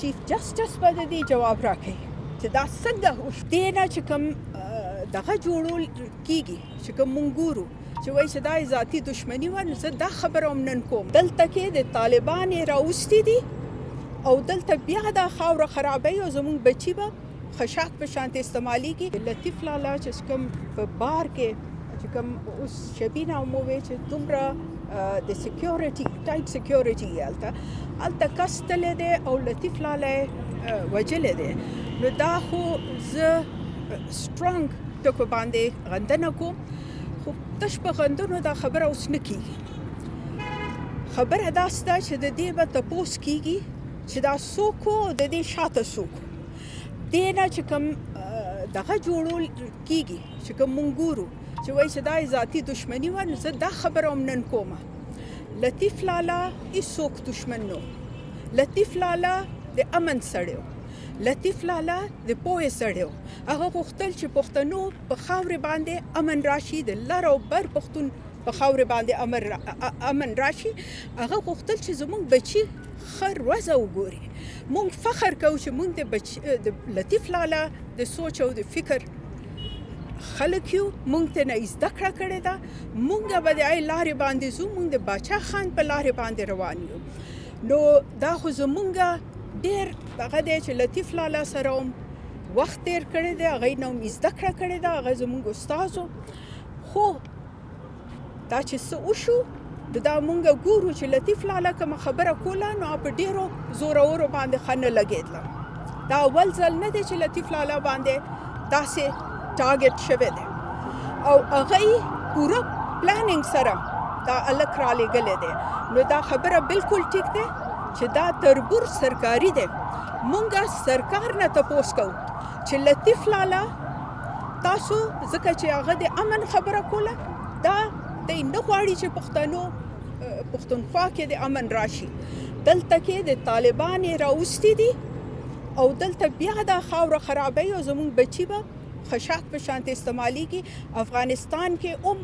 چیف جسټس به د دې جواب راکړي چې دا څنګه دې نه چې کوم دغه جوړول کیږي چې کوم مونږ ګورو چې وایي چې دا ذاتي دشمني وه نو زه دا خبره هم نن کوم دلته کې د طالبان یې راوستي دي او دلته بیا دا خاوره خرابوي او زمونږ بچي به خشاک په شانتې استعمالیږي لطیف لالا چې کوم په بار کې چې کوم اوس شبینه مو وایي چې دومره د سکیورټي ټایټ سکیورټي هلته کس تللی دی او لطیف لالا یې وجلی دی نو دا خو زه سټرانګ ټکو باندې غندنه کوم خو تش په غندنو دا خبره اوس نه کېږي خبره داسې ده چې د دې به تپوس کېږي چې دا څوک و د دې شاته څوک دې نه چې کوم دغه جوړول کېږي چې کوم مونږ ګورو چې وایي چې دا ذاتي دشمني وه نو زه دا خبره هم نن کومه لطیف لالا هېڅوک دشمن نه لطیف لالا د امن سړی لطیف لالا د پوهې سړی هغه غوښتل چې پښتنو په خاورې باندې امن راشي د لر او بر پښتون په خاورې باندې امن راشي هغه غوښتل چې زموږ بچي ښه روزه وګوري مونږ فخر کوو چې مونږ د لطیف لالا د سوچ او د فکر خلک یو مونږ ته نه زده کړه کړې ده مونږ به د هغې لارې باندې ځو مونږ د باچا خان په لارې باندې روان یو نو دا خو زمونږ ډېر هغه دی چې لطیف لالا سره هم وخت تیر کړی دی هغې نه هم زده کړه کړې ده هغه زمونږ استاد خو دا چې څه وشو دا مونږ ګورو چې لطیف لالا کومه خبره کوله نو په ډېرو زورورو باندې ښه نه لګېدله دا اول ځل نه دی چې لطیف لالا باندې داسې ټارګټ شوی دی او هغه پوره پلانینګ سره دا هلک رالیږلی دی نو دا خبره بالکل ټیک دی چې دا تربور سرکاري دی مونږ سرکار نه تپوس کوو چې لطیف لالا تاسو ځکه چې هغه د امن خبره کوله دا دی نه غواړي چې پښتونخوا کې د امن راشي دلته کې د طالبان یې راوستي دي او دلته بیا دا خاوره خرابوي او زموږ بچي به خشاک په شانتې استعمالیږي افغانستان کې هم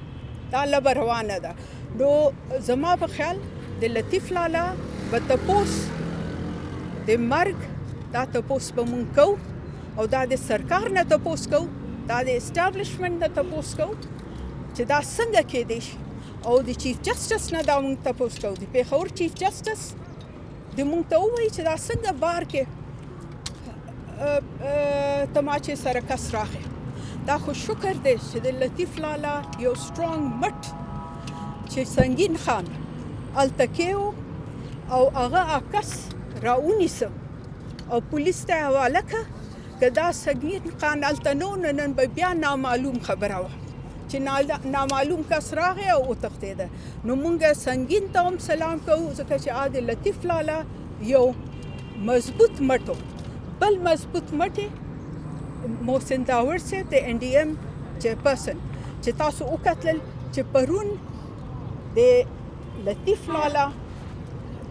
دا لبه روانه ده نو زما په خیال د لطیف لالا به تپوس د مرګ دا تپوس به مونږ کوو او دا د سرکار نه تپوس کوو دا د اسټابلیشمنټ نه تپوس کوو چې دا څنګه کېدی شي او د چیف جسټس نه دا مونږ تپوس کوو د پېښور چیف جسټس د مونږ ته ووایي چې دا څنګه بار کې تماچې سره کس راغی دا خو شکر دی چې د لطیف لالا یو سټرانګ مټ چې سنگین خان هلته کې او هغه کس راونیسه او پولیس ته یې حواله کړه که دا سنگین خان هلته نه و نن به بیا نامعلوم خبره وه چې نامعلوم کس راغی او وتښتېده نو مونږ سنگین ته هم سلام کوو ځکه چې د لطیف لالا یو مضبوط مټ بل مضبوط مټ محسن داور صاحب د NDM چیرپرسن چې تاسو وکتل چې پرون د لطیف لالا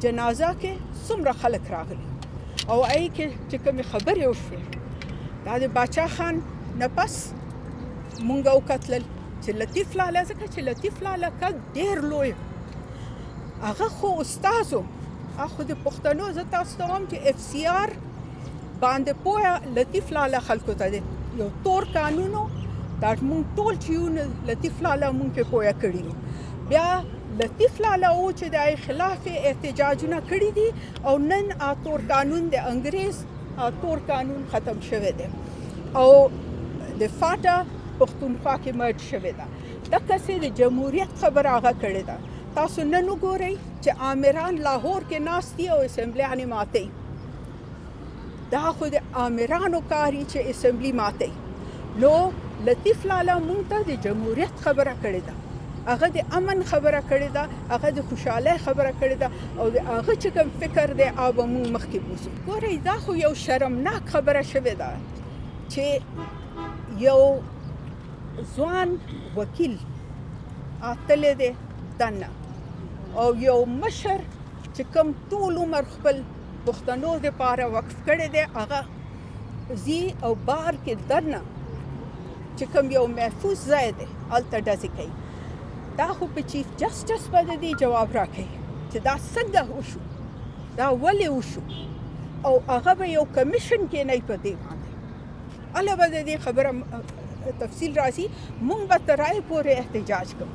جنازه کې څومره خلک راغلي او هغې کې چې کومې خبرې وشوې دا د باچا خان نه پس مونږ وکتلل چې لطیف لالا ځکه چې لطیف لالا کس ډېر لوی هغه خو استاد و هغه خو د پښتنو زه تاسو ته وایم چې FCR باندې پوهه لطیف لالا خلکو ته دی یو تور قانون دا مونږ ټول چې یو لطیف لالا مونږ پې پوهه کړي یو بیا لطیف لالا و چې د هغې خلاف احتجاجونه کړي دي او نن تور قانون د انګریز تور قانون ختم شوی دی او د فاټا پښتونخوا کې مرج شوې ده دقسې د جمهوریت خبره هغه کړې ده تاسو نن وګورئ چې آمران لاهور کې ناست دي او اسمبلیانې ماتوي دا خو د آمرانو کاري چې اسمبلی ماتوي نو لطیف لالا مونږ ته د جمهوریت خبره کړې ده هغه د امن خبره کړې ده هغه د خوشحالۍ خبره کړې ده او د هغه چې کوم فکر دی هغه به مونږ مخکې بوځو ګورئ دا خو یو شرمناک خبره شوې ده چې یو ځوان وکیل تللی دی دننه او یو مشر چې کوم ټول عمر خپل پښتنو دپاره وقف کړی دی هغه ځي او بار کې دننه چې کوم یو محفوظ ځای دی هلته ډزې کوي دا خو په چیف جسټس به د دې جواب راکوي چې دا څنګه وشو دا ولې وشو او هغه به یو کمیشن کې نه په دې باندې الله به دې خبره تفصیل راځي. مونږ به تر رایې پورې احتجاج کوو.